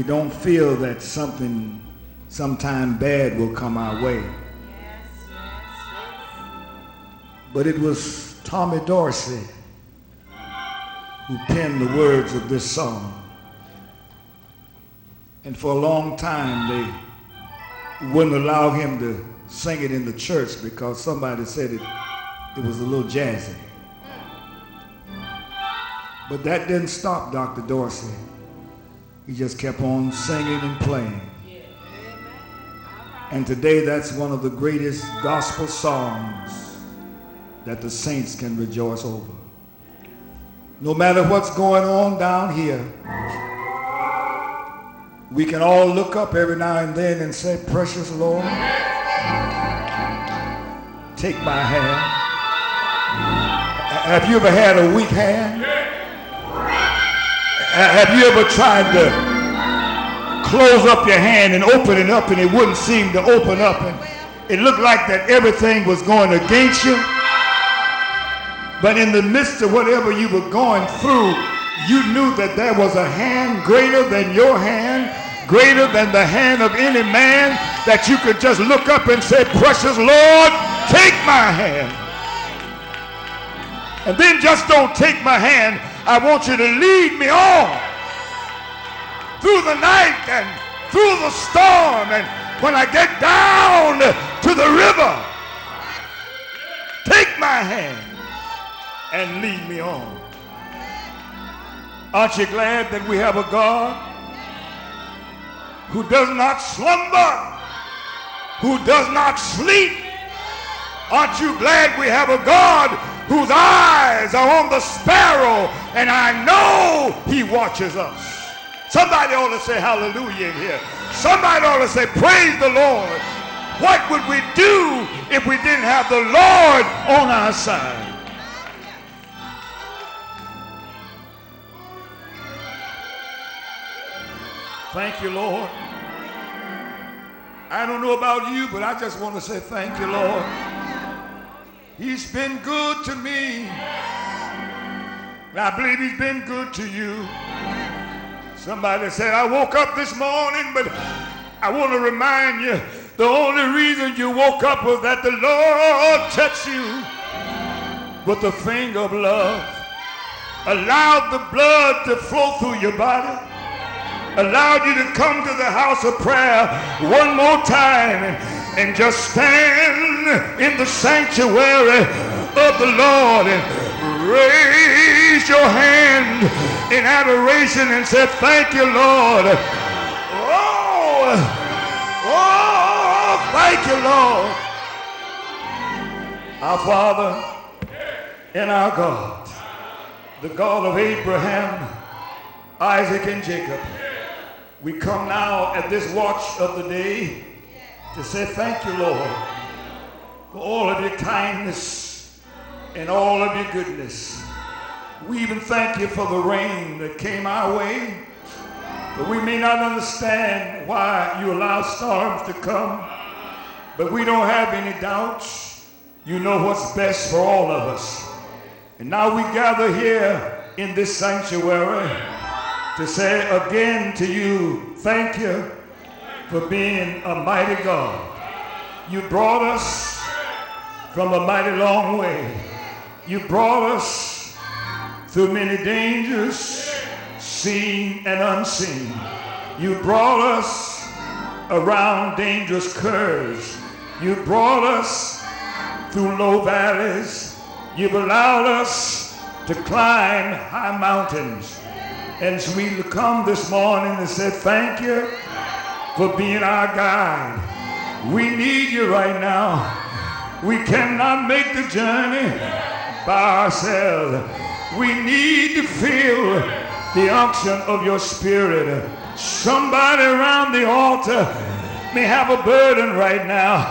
don't feel that something sometime bad will come our way. But it was Tommy Dorsey who penned the words of this song. And for a long time they wouldn't allow him to sing it in the church because somebody said it was a little jazzy. But that didn't stop Dr. Dorsey. He just kept on singing and playing. And today that's one of the greatest gospel songs that the saints can rejoice over. No matter what's going on down here, we can all look up every now and then and say, precious Lord, take my hand. Have you ever had a weak hand? Have you ever tried to close up your hand and open it up and it wouldn't seem to open up and it looked like that everything was going against you? But in the midst of whatever you were going through, you knew that there was a hand greater than your hand, greater than the hand of any man, that you could just look up and say, precious Lord, take my hand. And then just don't take my hand. I want you to lead me on through the night and through the storm. And when I get down to the river, take my hand and lead me on. Aren't you glad that we have a God who does not slumber, who does not sleep? Aren't you glad we have a God whose eyes are on the sparrow, and I know he watches us? Somebody ought to say hallelujah in here. Somebody ought to say praise the Lord. What would we do if we didn't have the Lord on our side? Thank you, Lord. I don't know about you, but I just want to say thank you, Lord. He's been good to me. And I believe he's been good to you. Somebody said, I woke up this morning, but I want to remind you, the only reason you woke up was that the Lord touched you with the finger of love, allowed the blood to flow through your body, allowed you to come to the house of prayer one more time and just stand in the sanctuary of the Lord and raise your hand in adoration and say, thank you, Lord. Oh, thank you, Lord. Our Father and our God, the God of Abraham, Isaac, and Jacob, we come now at this watch of the day to say thank you, Lord, for all of your kindness and all of your goodness. We even thank you for the rain that came our way, but we may not understand why you allow storms to come, but we don't have any doubts. You know what's best for all of us. And now we gather here in this sanctuary to say again to you, thank you for being a mighty God. You brought us from a mighty long way. You brought us through many dangers, seen and unseen. You brought us around dangerous curves. You brought us through low valleys. You've allowed us to climb high mountains. And so we come this morning and say thank you for being our guide. We need you right now. We cannot make the journey by ourselves. We need to feel the unction of your spirit. Somebody around the altar may have a burden right now,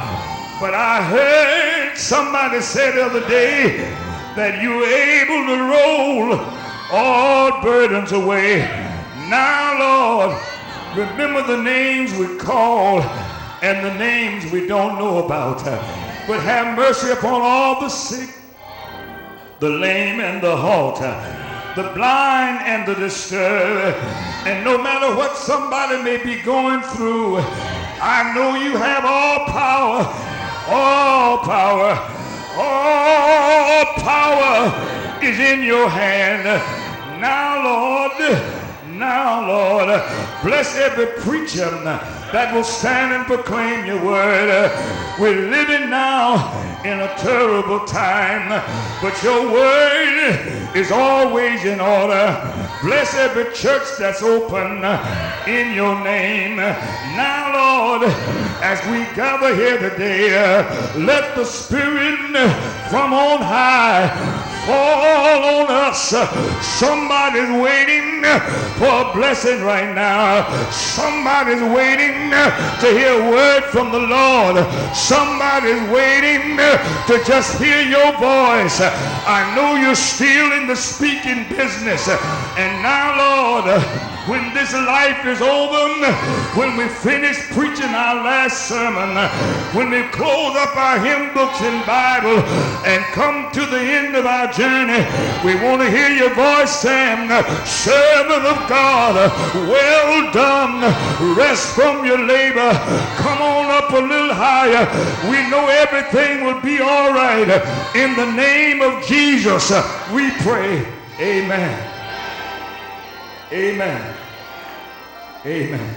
but I heard somebody say the other day that you were able to roll all burdens away. Now, Lord, remember the names we call and the names we don't know about. But have mercy upon all the sick, the lame, and the halt. the blind and the disturbed. And no matter what somebody may be going through, I know you have all power, all power, all power is in your hand. Now, Lord, bless every preacher that will stand and proclaim your word. We're living now in a terrible time, but your word is always in order. Bless every church that's open in your name. Now, Lord, as we gather here today, let the Spirit from on high fall on us. Somebody's waiting for a blessing right now. Somebody's waiting to hear a word from the Lord. Somebody's waiting to just hear your voice. I know you're still in the speaking business. And now, Lord, when this life is over, when we finish preaching our last sermon, when we close up our hymn books and Bible and come to the end of our journey, we want to hear your voice saying, servant of God, well done, rest from your labor, come on up a little higher. We know everything will be all right. In the name of Jesus, we pray. Amen. Amen. Amen.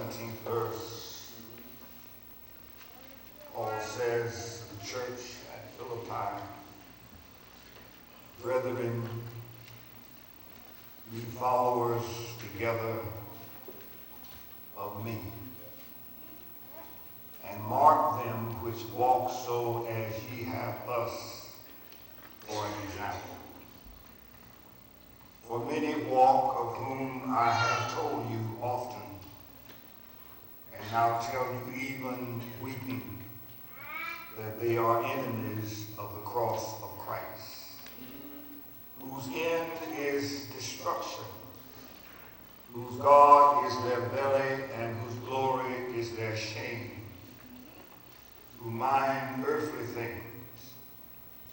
17th verse, Paul says to the church at Philippi, "Brethren, ye followers together of me, and mark them which walk so as ye have us for an example. For many walk, of whom I have told you often, and now tell you even weeping, that they are enemies of the cross of Christ, whose end is destruction, whose God is their belly, and whose glory is their shame, who mind earthly things.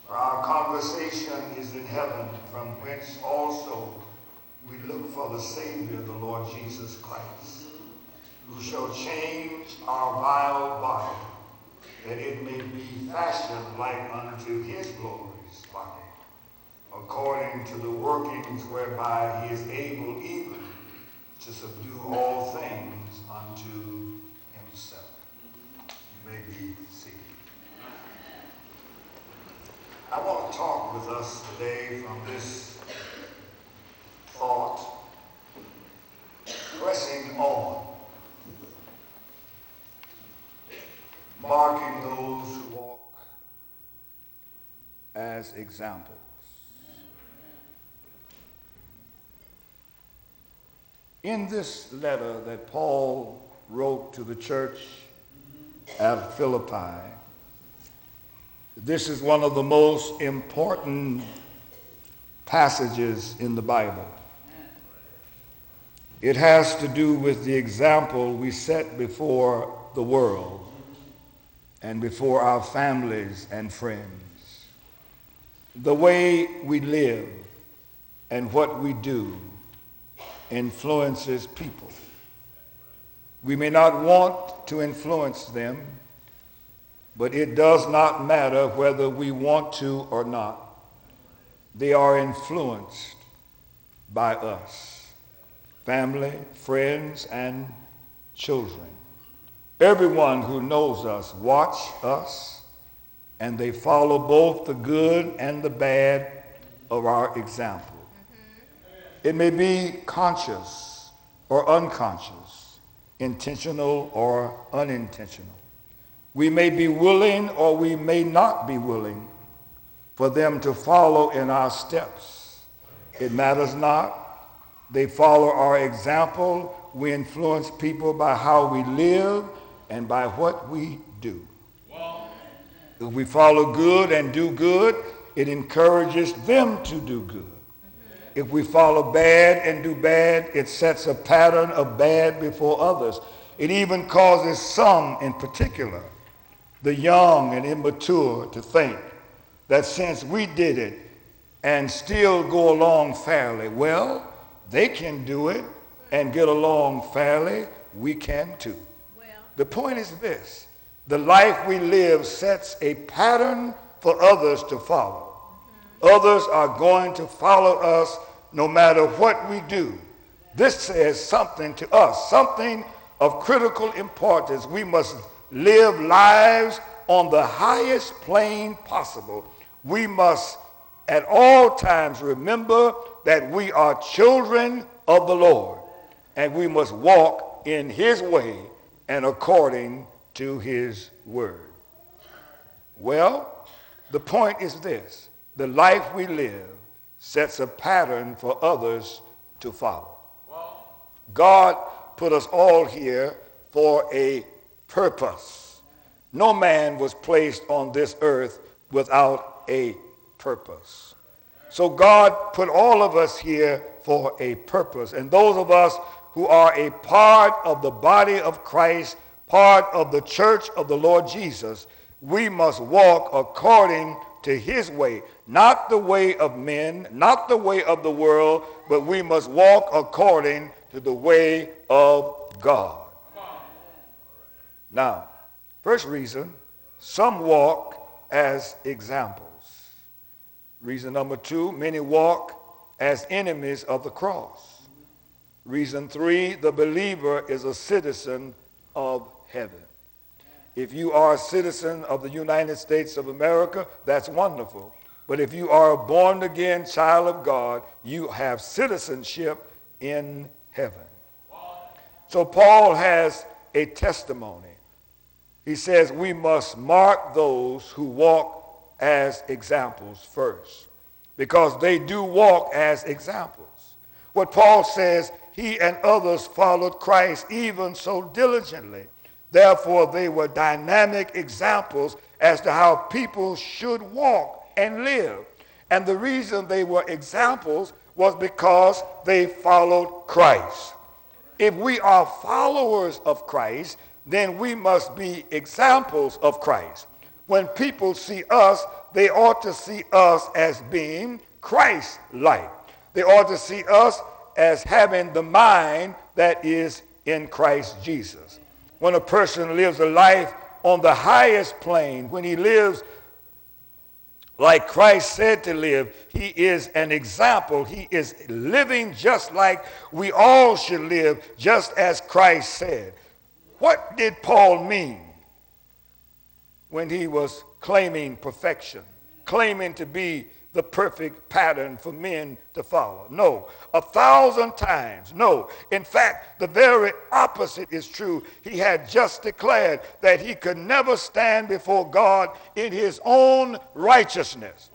For our conversation is in heaven, from whence also we look for the Savior, the Lord Jesus Christ, who shall change our vile body, that it may be fashioned like unto his glorious body, according to the workings whereby he is able even to subdue all things unto himself." You may be seated. I want to talk with us today from this thought, pressing on, marking those who walk as examples. In this letter that Paul wrote to the church at Philippi, this is one of the most important passages in the Bible. It has to do with the example we set before the world and before our families and friends. The way we live and what we do influences people. We may not want to influence them, but it does not matter whether we want to or not. They are influenced by us, family, friends, and children. Everyone who knows us watch us, and they follow both the good and the bad of our example. It may be conscious or unconscious, intentional or unintentional. We may be willing or we may not be willing for them to follow in our steps. It matters not. They follow our example. We influence people by how we live and by what we do. If we follow good and do good, it encourages them to do good. If we follow bad and do bad, it sets a pattern of bad before others. It even causes some in particular, the young and immature, to think that since we did it and still go along fairly, well, they can do it and get along fairly, we can too. The point is this: the life we live sets a pattern for others to follow. Others are going to follow us no matter what we do. This says something to us, something of critical importance. We must live lives on the highest plane possible. We must at all times remember that we are children of the Lord, and we must walk in his way and according to his word. Well, the point is this: the life we live sets a pattern for others to follow. God put us all here for a purpose. No man was placed on this earth without a purpose. So God put all of us here for a purpose. And those of us who are a part of the body of Christ, part of the church of the Lord Jesus, we must walk according to his way, not the way of men, not the way of the world, but we must walk according to the way of God. Now, first reason, some walk as examples. Reason number two, many walk as enemies of the cross. Reason 3, the believer is a citizen of heaven. If you are a citizen of the United States of America, that's wonderful. But if you are a born-again child of God, you have citizenship in heaven. So Paul has a testimony. He says we must mark those who walk as examples first, because they do walk as examples. What Paul says, he and others followed Christ even so diligently. Therefore, they were dynamic examples as to how people should walk and live. And the reason they were examples was because they followed Christ. If we are followers of Christ, then we must be examples of Christ. When people see us, they ought to see us as being Christ-like. They ought to see us as having the mind that is in Christ Jesus. When a person lives a life on the highest plane, when he lives like Christ said to live, he is an example. He is living just like we all should live, just as Christ said. What did Paul mean when he was claiming perfection, claiming to be the perfect pattern for men to follow? No, 1,000 times, no. In fact, the very opposite is true. He had just declared that he could never stand before God in his own righteousness.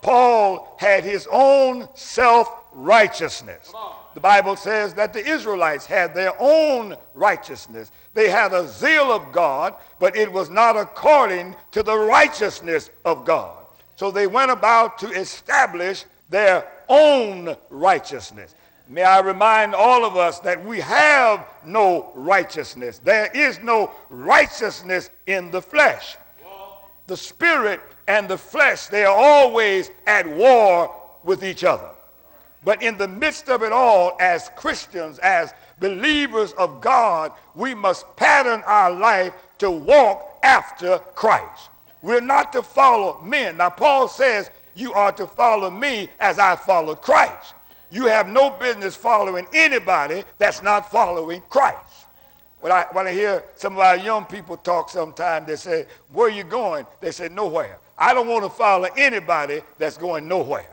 Paul had his own self-righteousness. The Bible says that the Israelites had their own righteousness. They had a zeal of God, but it was not according to the righteousness of God. So they went about to establish their own righteousness. May I remind all of us that we have no righteousness. There is no righteousness in the flesh. The spirit and the flesh, they are always at war with each other. But in the midst of it all, as Christians, as believers of God, we must pattern our life to walk after Christ. We're not to follow men. Now, Paul says you are to follow me as I followed Christ. You have no business following anybody that's not following Christ. When I hear some of our young people talk sometimes, they say, where are you going? They say, nowhere. I don't want to follow anybody that's going nowhere.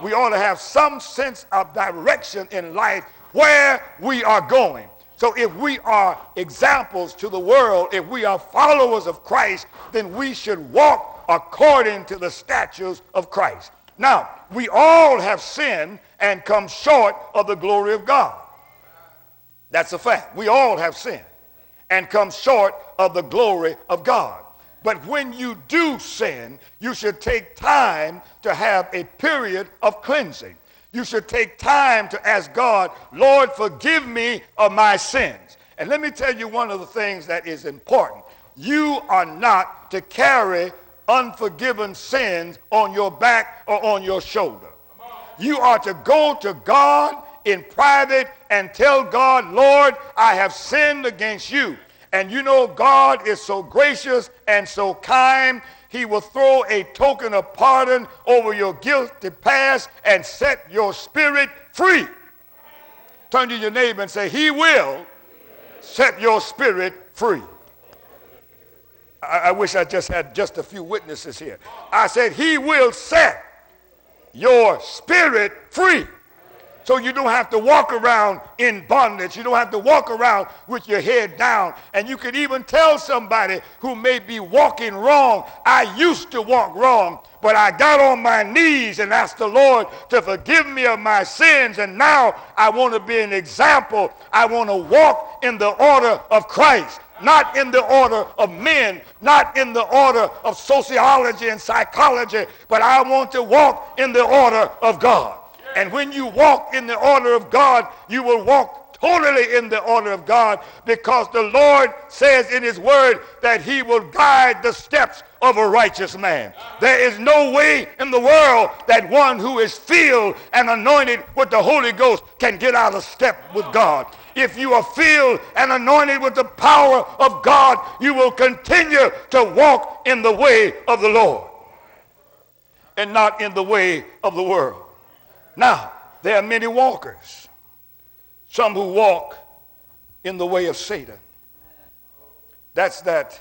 We ought to have some sense of direction in life where we are going. So if we are examples to the world, if we are followers of Christ, then we should walk according to the statutes of Christ. Now, we all have sinned and come short of the glory of God. That's a fact. We all have sinned and come short of the glory of God. But when you do sin, you should take time to have a period of cleansing. You should take time to ask God, Lord, forgive me of my sins. And let me tell you one of the things that is important. You are not to carry unforgiven sins on your back or on your shoulder. You are to go to God in private and tell God, Lord, I have sinned against you. And you know God is so gracious and so kind, he will throw a token of pardon over your guilty past and set your spirit free. Turn to your neighbor and say, he will set your spirit free. I wish I just had just a few witnesses here. I said, he will set your spirit free. So you don't have to walk around in bondage. You don't have to walk around with your head down. And you can even tell somebody who may be walking wrong, I used to walk wrong, but I got on my knees and asked the Lord to forgive me of my sins. And now I want to be an example. I want to walk in the order of Christ. Not in the order of men, not in the order of sociology and psychology, but I want to walk in the order of God. And when you walk in the order of God, you will walk totally in the order of God, because the Lord says in his word that he will guide the steps of a righteous man. There is no way in the world that one who is filled and anointed with the Holy Ghost can get out of step with God. If you are filled and anointed with the power of God, you will continue to walk in the way of the Lord and not in the way of the world. Now, there are many walkers. some who walk in the way of Satan. That's that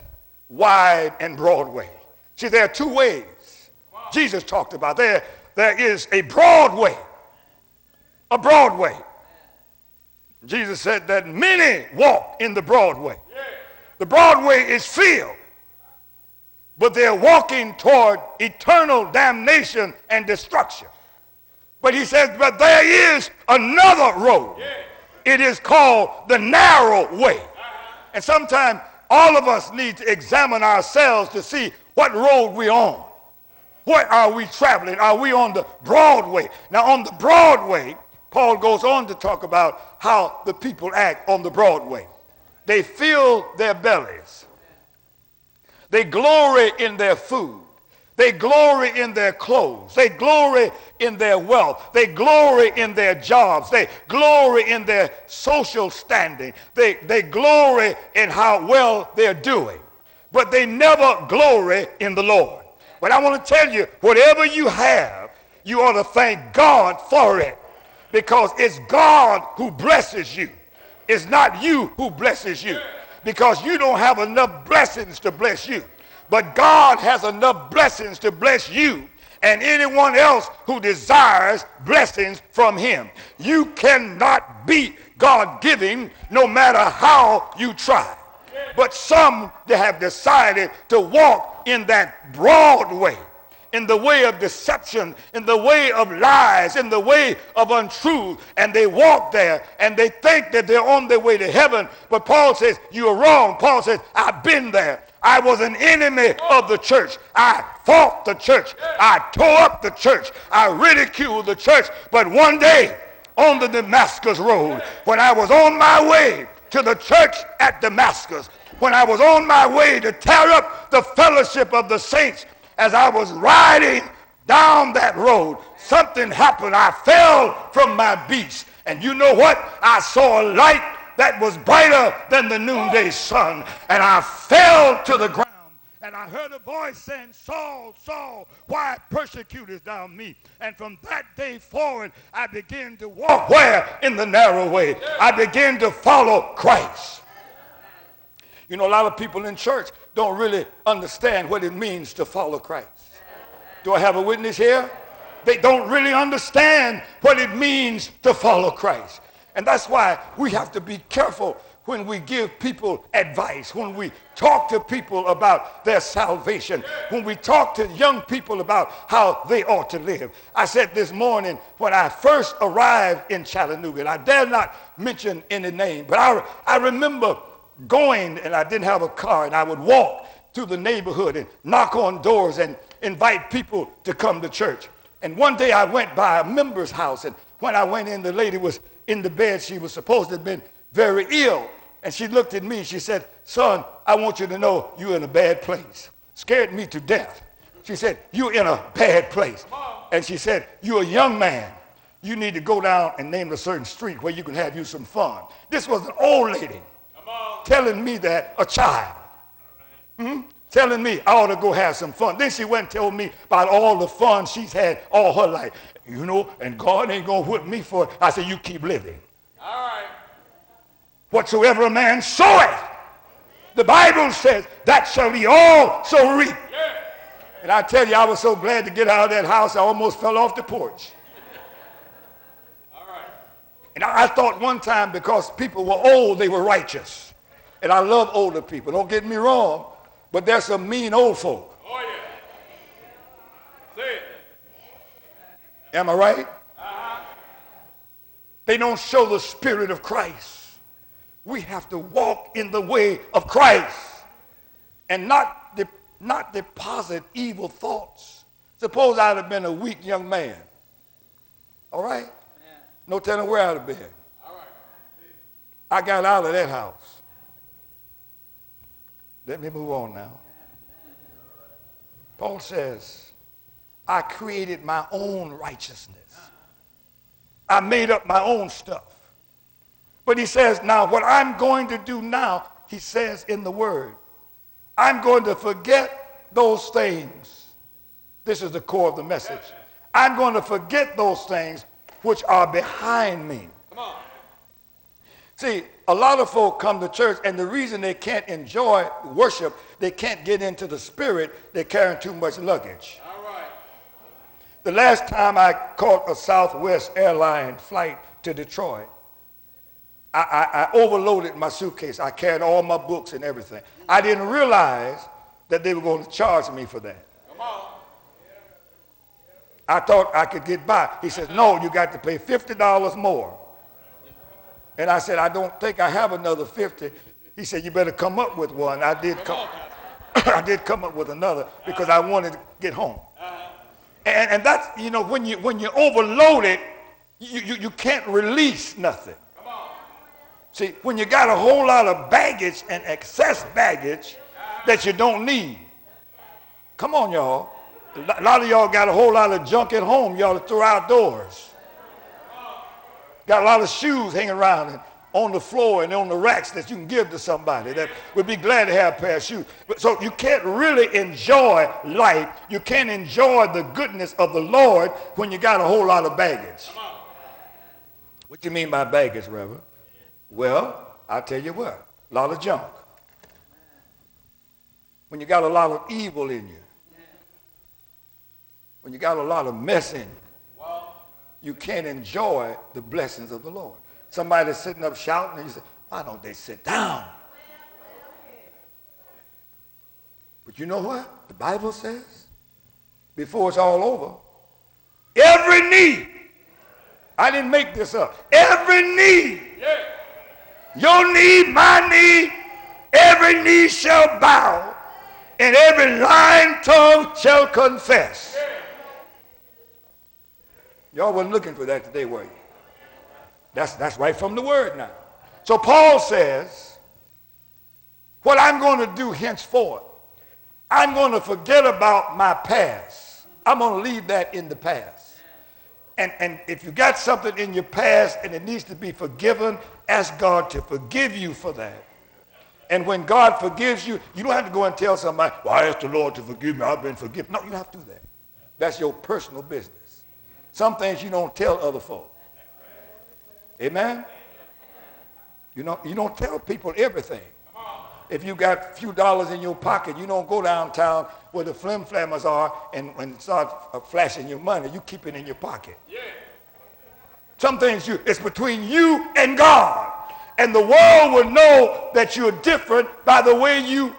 wide and broad way. See, there are two ways Jesus talked about. There is a broad way. A broad way. Jesus said that many walk in the broad way. The broad way is filled, but they're walking toward eternal damnation and destruction. But he says, but there is another road. It is called the narrow way. And sometimes all of us need to examine ourselves to see what road we're on. What are we traveling? Are we on the broad way? Now, on the broad way, Paul goes on to talk about how the people act on the broad way. They fill their bellies. They glory in their food. They glory in their clothes. They glory in their wealth. They glory in their jobs. They glory in their social standing. They glory in how well they're doing. But they never glory in the Lord. But I want to tell you, whatever you have, you ought to thank God for it. Because it's God who blesses you. It's not you who blesses you. Because you don't have enough blessings to bless you. But God has enough blessings to bless you and anyone else who desires blessings from him. You cannot beat God-giving no matter how you try. But some, they have decided to walk in that broad way, in the way of deception, in the way of lies, in the way of untruth, and they walk there and they think that they're on their way to heaven. But Paul says, you're wrong. Paul says, I've been there. I was an enemy of the church. I fought the church. I tore up the church. I ridiculed the church. But one day on the Damascus road, when I was on my way to the church at Damascus, when I was on my way to tear up the fellowship of the saints, as I was riding down that road, something happened. I fell from my beast. And you know what? I saw a light that was brighter than the noonday sun. And I fell to the ground. And I heard a voice saying, Saul, Saul, why persecutest thou me? And from that day forward, I began to walk where? In the narrow way. I began to follow Christ. You know, a lot of people in church don't really understand what it means to follow Christ. Do I have a witness here? They don't really understand what it means to follow Christ. And that's why we have to be careful when we give people advice, when we talk to people about their salvation, when we talk to young people about how they ought to live. I said this morning when I first arrived in Chattanooga, and I dare not mention any name, but I remember going, and I didn't have a car, and I would walk through the neighborhood and knock on doors and invite people to come to church. And one day I went by a member's house, and when I went in, the lady was in the bed. She was supposed to have been very ill. And she looked at me and she said, son, I want you to know you're in a bad place. Scared me to death. She said, you're in a bad place. And she said, you're a young man. You need to go down and name a certain street where you can have you some fun. This was an old lady telling me that, a child. Telling me I ought to go have some fun. Then she went and told me about all the fun she's had all her life. You know, and God ain't going to whip me for it. I said, you keep living. All right. Whatsoever a man soweth, the Bible says, that shall he also reap. Yeah. And I tell you, I was so glad to get out of that house, I almost fell off the porch. All right. And I thought one time because people were old, they were righteous. And I love older people. Don't get me wrong. But there's some mean old folk. Oh, yeah. Say it. Am I right? Uh-huh. They don't show the spirit of Christ. We have to walk in the way of Christ and not deposit evil thoughts. Suppose I'd have been a weak young man. All right? Yeah. No telling where I'd have been. All right. I got out of that house. Let me move on now. Paul says, I created my own righteousness. I made up my own stuff. But he says, now what I'm going to do now, he says in the word, I'm going to forget those things. This is the core of the message. I'm going to forget those things which are behind me. Come on. See, a lot of folk come to church, and the reason they can't enjoy worship, they can't get into the spirit, they're carrying too much luggage. All right. The last time I caught a Southwest airline flight to Detroit, I overloaded my suitcase. I carried all my books and everything. I didn't realize that they were going to charge me for that. Come on. I thought I could get by. He says, no, you got to pay $50 more. And I said, I don't think I have another 50. He said, you better come up with one. I did come up with another because I wanted to get home. And that's, you know, when you overload it, you can't release nothing. See, when you got a whole lot of baggage and excess baggage that you don't need. Come on, y'all. A lot of y'all got a whole lot of junk at home y'all throw outdoors. Got a lot of shoes hanging around and on the floor and on the racks that you can give to somebody that would be glad to have a pair of shoes. So you can't really enjoy life. You can't enjoy the goodness of the Lord when you got a whole lot of baggage. What do you mean by baggage, Reverend? Well, I'll tell you what, a lot of junk. When you got a lot of evil in you, when you got a lot of mess in you, you can't enjoy the blessings of the Lord. Somebody's sitting up shouting and you say, why don't they sit down? But you know what? The Bible says, before it's all over, every knee, I didn't make this up, every knee, your knee, my knee, every knee shall bow, and every lying tongue shall confess. Y'all wasn't looking for that today, were you? That's right from the word now. So Paul says, what I'm going to do henceforth, I'm going to forget about my past. I'm going to leave that in the past. And if you got something in your past and it needs to be forgiven, ask God to forgive you for that. And when God forgives you, you don't have to go and tell somebody, well, I asked the Lord to forgive me, I've been forgiven. No, you don't have to do that. That's your personal business. Some things you don't tell other folk. Amen? You don't tell people everything. If you got a few dollars in your pocket, you don't go downtown where the flim-flammers are and start flashing your money. You keep it in your pocket. Yeah. Some things it's between you and God. And the world will know that you're different by the way you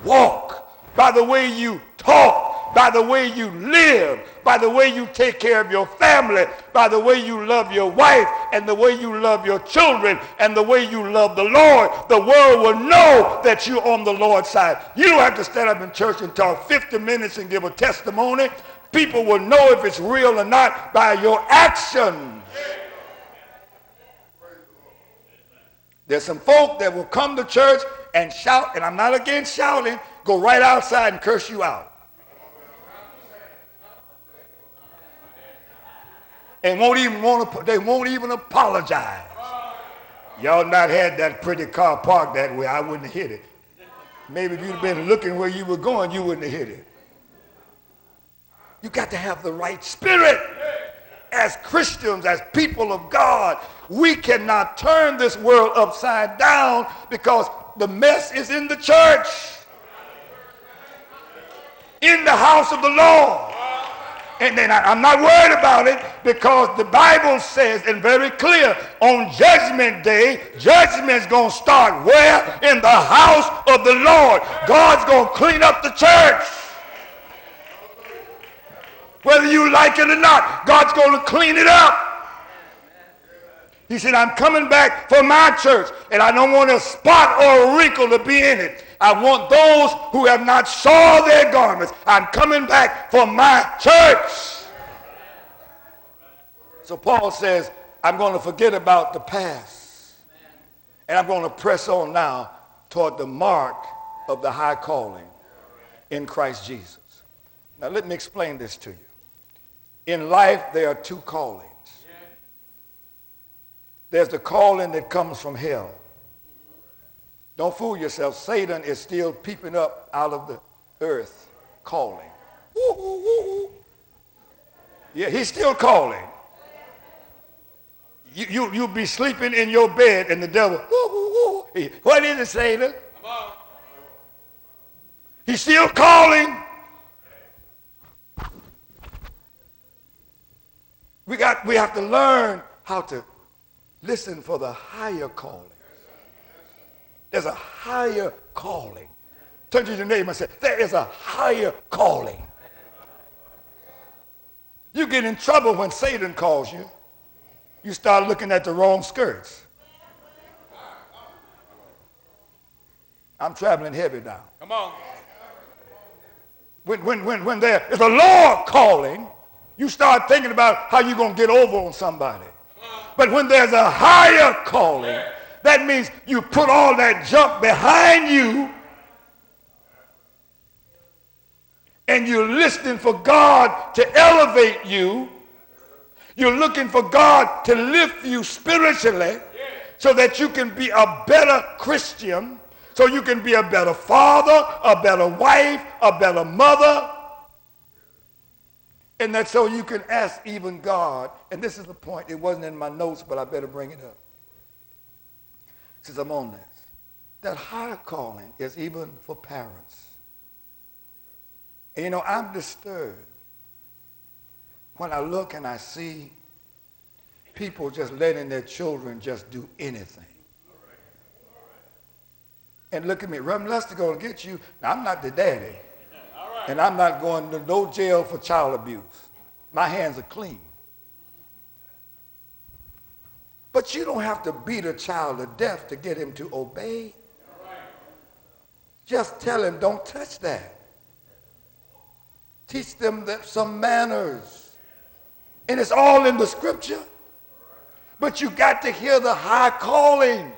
walk, by the way you talk, by the way you live, by the way you take care of your family, by the way you love your wife, and the way you love your children, and the way you love the Lord. The world will know that you're on the Lord's side. You don't have to stand up in church and talk 50 minutes and give a testimony. People will know if it's real or not by your actions. There's some folk that will come to church and shout, and I'm not against shouting, go right outside and curse you out. And they won't even apologize. Y'all not had that pretty car parked that way, I wouldn't have hit it. Maybe if you'd been looking where you were going, you wouldn't have hit it. You got to have the right spirit. As Christians, as people of God, we cannot turn this world upside down because the mess is in the church, in the house of the Lord. And then I'm not worried about it because the Bible says, and very clear, on Judgment Day, judgment's going to start where? In the house of the Lord. God's going to clean up the church. Whether you like it or not, God's going to clean it up. He said, I'm coming back for my church, and I don't want a spot or a wrinkle to be in it. I want those who have not soiled their garments. I'm coming back for my church. So Paul says, I'm going to forget about the past, and I'm going to press on now toward the mark of the high calling in Christ Jesus. Now let me explain this to you. In life, there are two callings. There's the calling that comes from hell. Don't fool yourself. Satan is still peeping up out of the earth, calling. Woo, woo, woo, woo. Yeah, he's still calling. You'll be sleeping in your bed and the devil, woo, woo, woo. What is it, Satan? Come on. He's still calling. We have to learn how to listen for the higher calling. There's a higher calling. Turn to your neighbor and say, there is a higher calling. You get in trouble when Satan calls you. You start looking at the wrong skirts. I'm traveling heavy now. Come on. When there is a Lord calling, you start thinking about how you're going to get over on somebody. But when there's a higher calling, that means you put all that junk behind you and you're listening for God to elevate you. You're looking for God to lift you spiritually so that you can be a better Christian, so you can be a better father, a better wife, a better mother. And that's so you can ask even God. And this is the point. It wasn't in my notes, but I better bring it up since I'm on this. That higher calling is even for parents. And you know, I'm disturbed when I look and I see people just letting their children just do anything. And look at me, Reverend Lester going to get you. Now, I'm not the daddy. And I'm not going to no jail for child abuse. My hands are clean. But you don't have to beat a child to death to get him to obey. Just tell him, don't touch that. Teach them some manners. And it's all in the scripture. But you got to hear the high calling.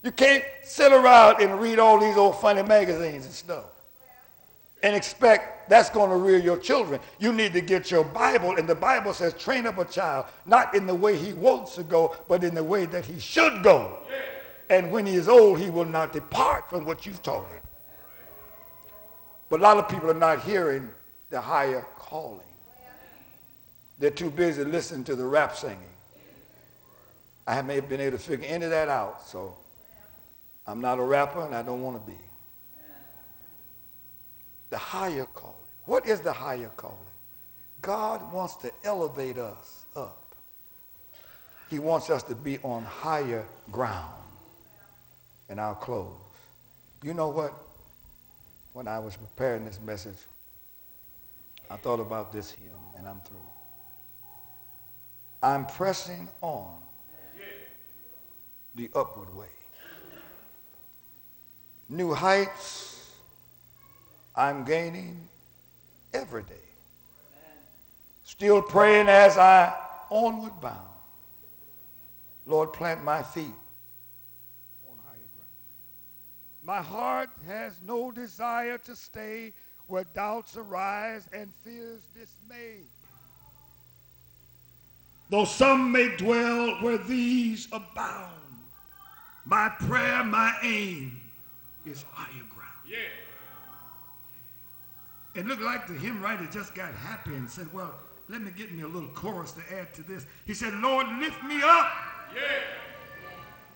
You can't sit around and read all these old funny magazines and stuff and expect that's going to rear your children. You need to get your Bible, and the Bible says train up a child not in the way he wants to go, but in the way that he should go. And when he is old, he will not depart from what you've taught him. But a lot of people are not hearing the higher calling. They're too busy listening to the rap singing. I haven't been able to figure any of that out, so I'm not a rapper and I don't want to be. The higher calling. What is the higher calling? God wants to elevate us up. He wants us to be on higher ground. And I'll close. You know what? When I was preparing this message, I thought about this hymn, and I'm through. I'm pressing on the upward way. New heights I'm gaining every day. Still praying as I onward bound. Lord, plant my feet on higher ground. My heart has no desire to stay where doubts arise and fears dismay. Though some may dwell where these abound, my prayer, my aim is higher ground. Yeah. It looked like the hymn writer just got happy and said, well, let me get me a little chorus to add to this. He said, Lord, lift me up,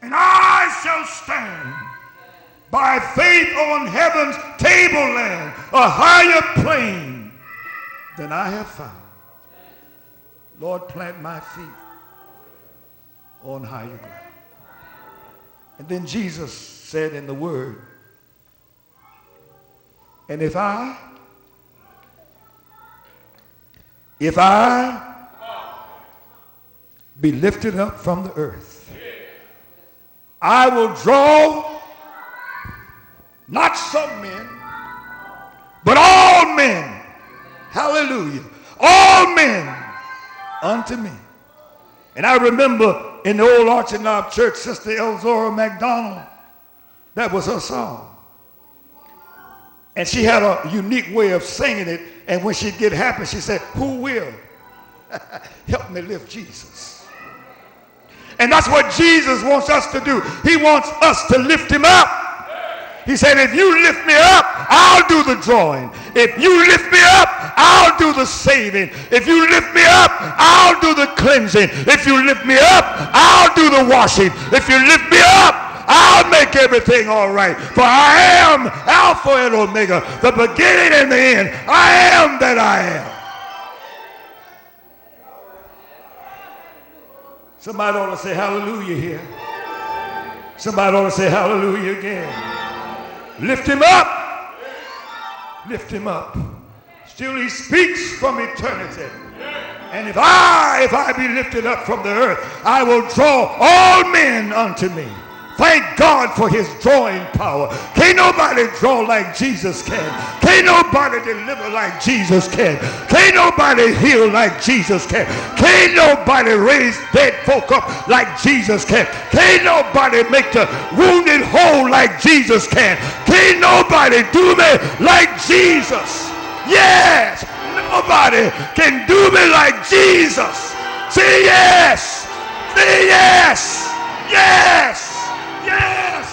and I shall stand by faith on heaven's tableland, a higher plane than I have found. Lord, plant my feet on higher ground. And then Jesus said in the word, and if I be lifted up from the earth, I will draw not some men, but all men, hallelujah, all men unto me. And I remember in the old Arch and Knob Church, Sister Elzora McDonald, that was her song. And she had a unique way of singing it. And when she'd get happy, she said, who will help me lift Jesus? And that's what Jesus wants us to do. He wants us to lift him up. He said, if you lift me up, I'll do the drawing. If you lift me up, I'll do the saving. If you lift me up, I'll do the cleansing. If you lift me up, I'll do the washing. If you lift me up, I'll make everything all right. For I am Alpha and Omega, the beginning and the end. I am that I am. Somebody ought to say hallelujah here. Somebody ought to say hallelujah again. Lift him up. Lift him up. Still he speaks from eternity. And if I be lifted up from the earth, I will draw all men unto me. Thank God for his drawing power. Can't nobody draw like Jesus can. Can't nobody deliver like Jesus can. Can't nobody heal like Jesus can. Can't nobody raise dead folk up like Jesus can. Can't nobody make the wounded whole like Jesus can. Can't nobody do me like Jesus. Yes, nobody can do me like Jesus. Say yes. Say yes. Yes. Yes!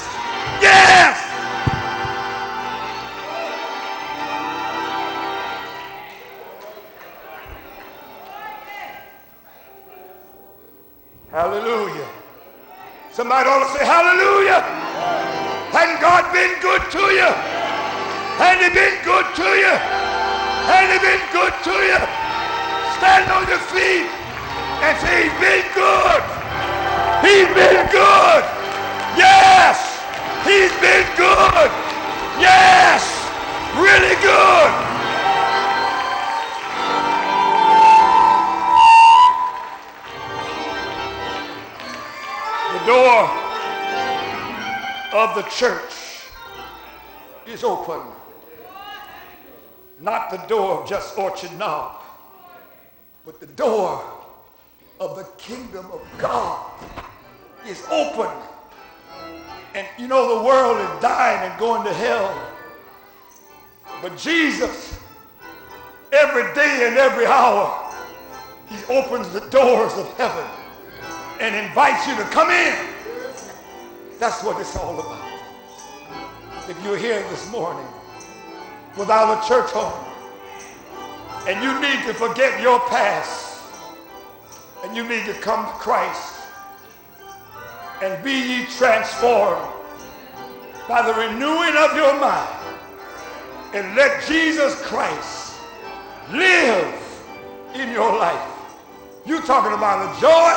Yes! Hallelujah. Somebody ought to say hallelujah. Hasn't God been good to you? Hasn't he been good to you? Hasn't he been good to you? Stand on your feet and say he's been good. He's been good. Yes, he's been good. Yes, really good. The door of the church is open. Not the door of just Orchard Knob, but the door of the kingdom of God is open. And you know the world is dying and going to hell. But Jesus, every day and every hour, he opens the doors of heaven and invites you to come in. That's what it's all about. If you're here this morning without a church home and you need to forget your past and you need to come to Christ, and be ye transformed by the renewing of your mind, and let Jesus Christ live in your life. You talking about a joy,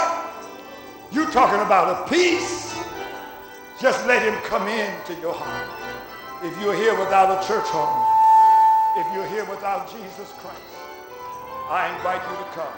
you talking about a peace, just let him come into your heart. If you're here without a church home, if you're here without Jesus Christ, I invite you to come.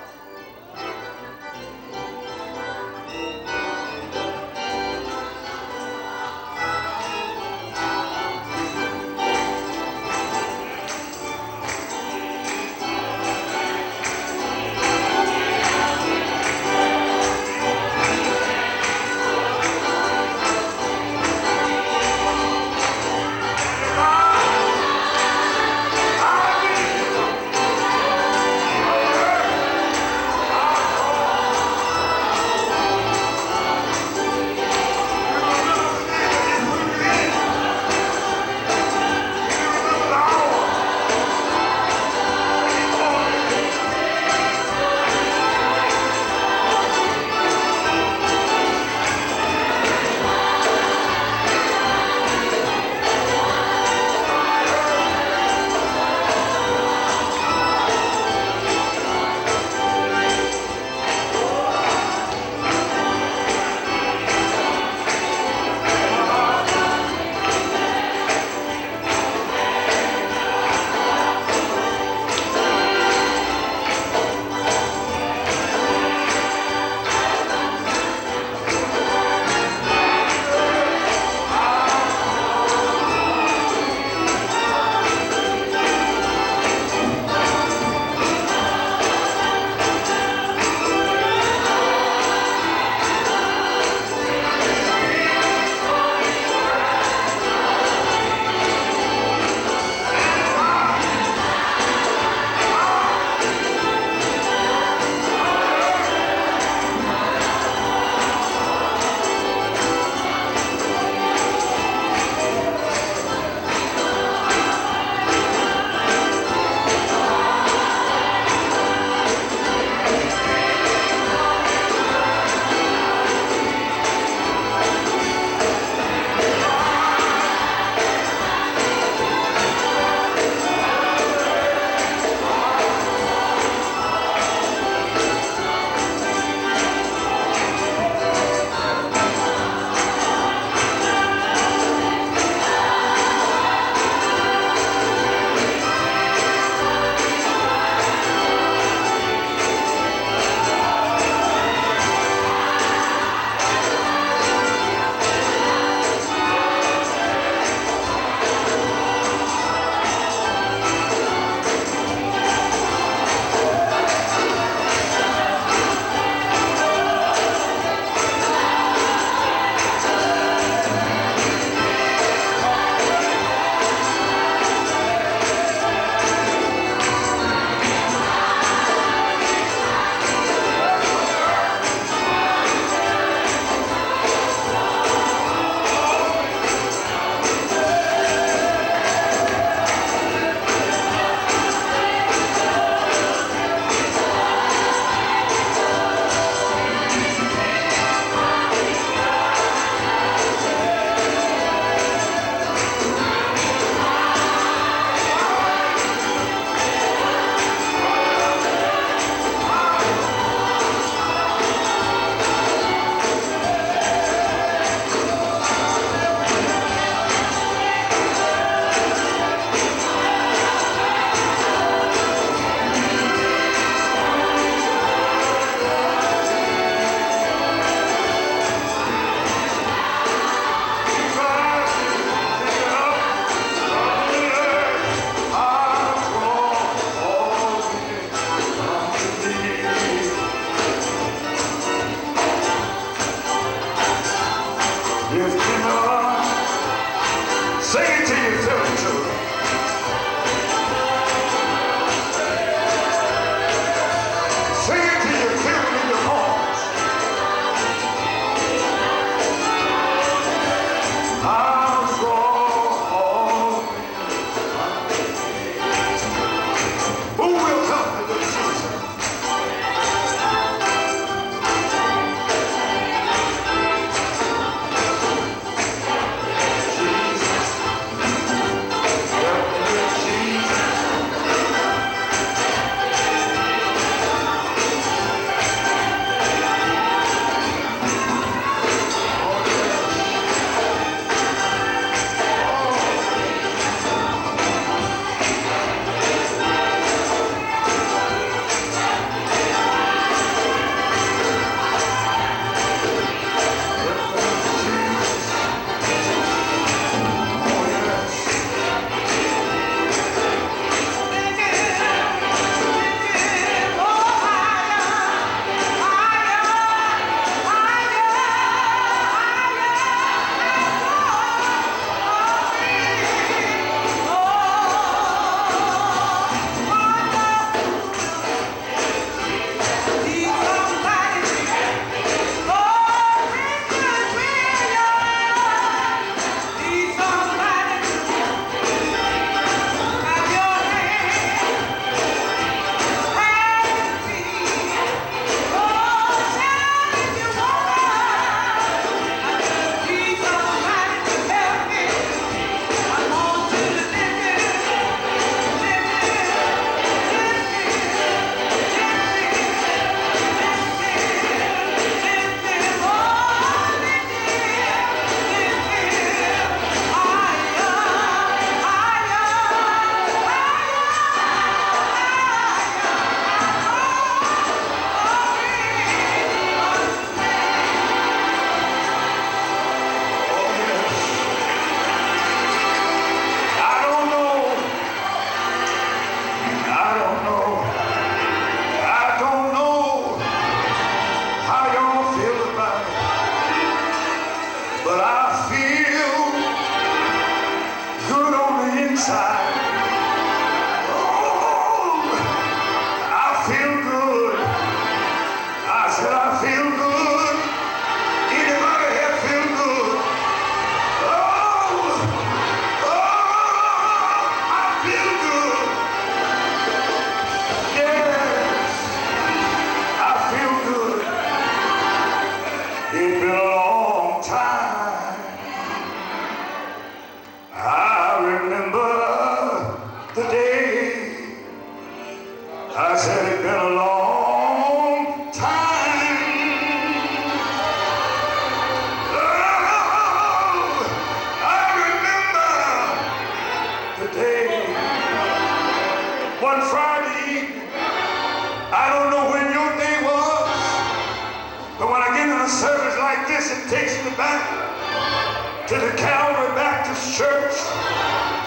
To the Calvary Baptist Church,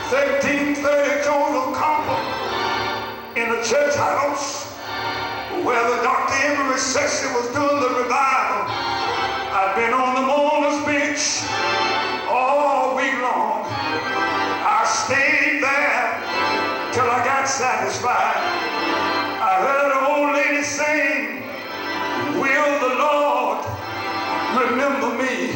1330 Joseph Compton, in the church house where the Dr. Emeritus session was doing the revival. I've been on the mourner's bench all week long. I stayed there till I got satisfied. I heard an old lady sing, "Will the Lord remember me?"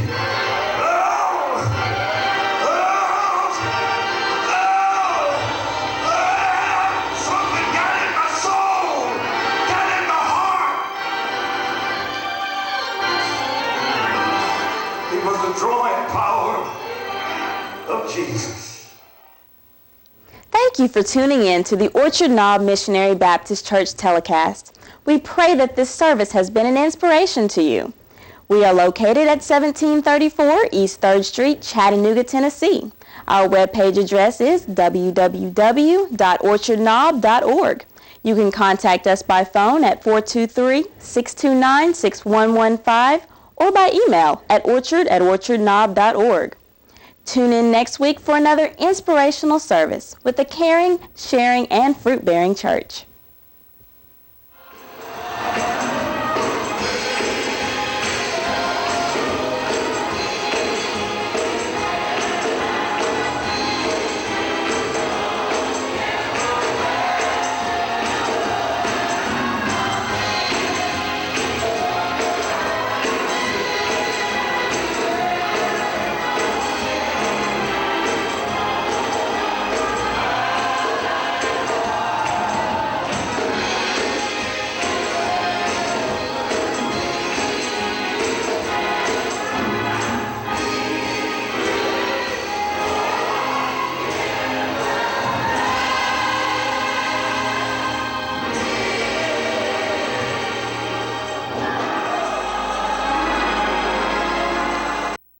Drawing power of Jesus. Thank you for tuning in to the Orchard Knob Missionary Baptist Church telecast. We pray that this service has been an inspiration to you. We are located at 1734 East 3rd Street, Chattanooga, Tennessee. Our webpage address is www.orchardknob.org. You can contact us by phone at 423-629-6115 or by email at orchard@orchardknob.org. Tune in next week for another inspirational service with a caring, sharing, and fruit-bearing church.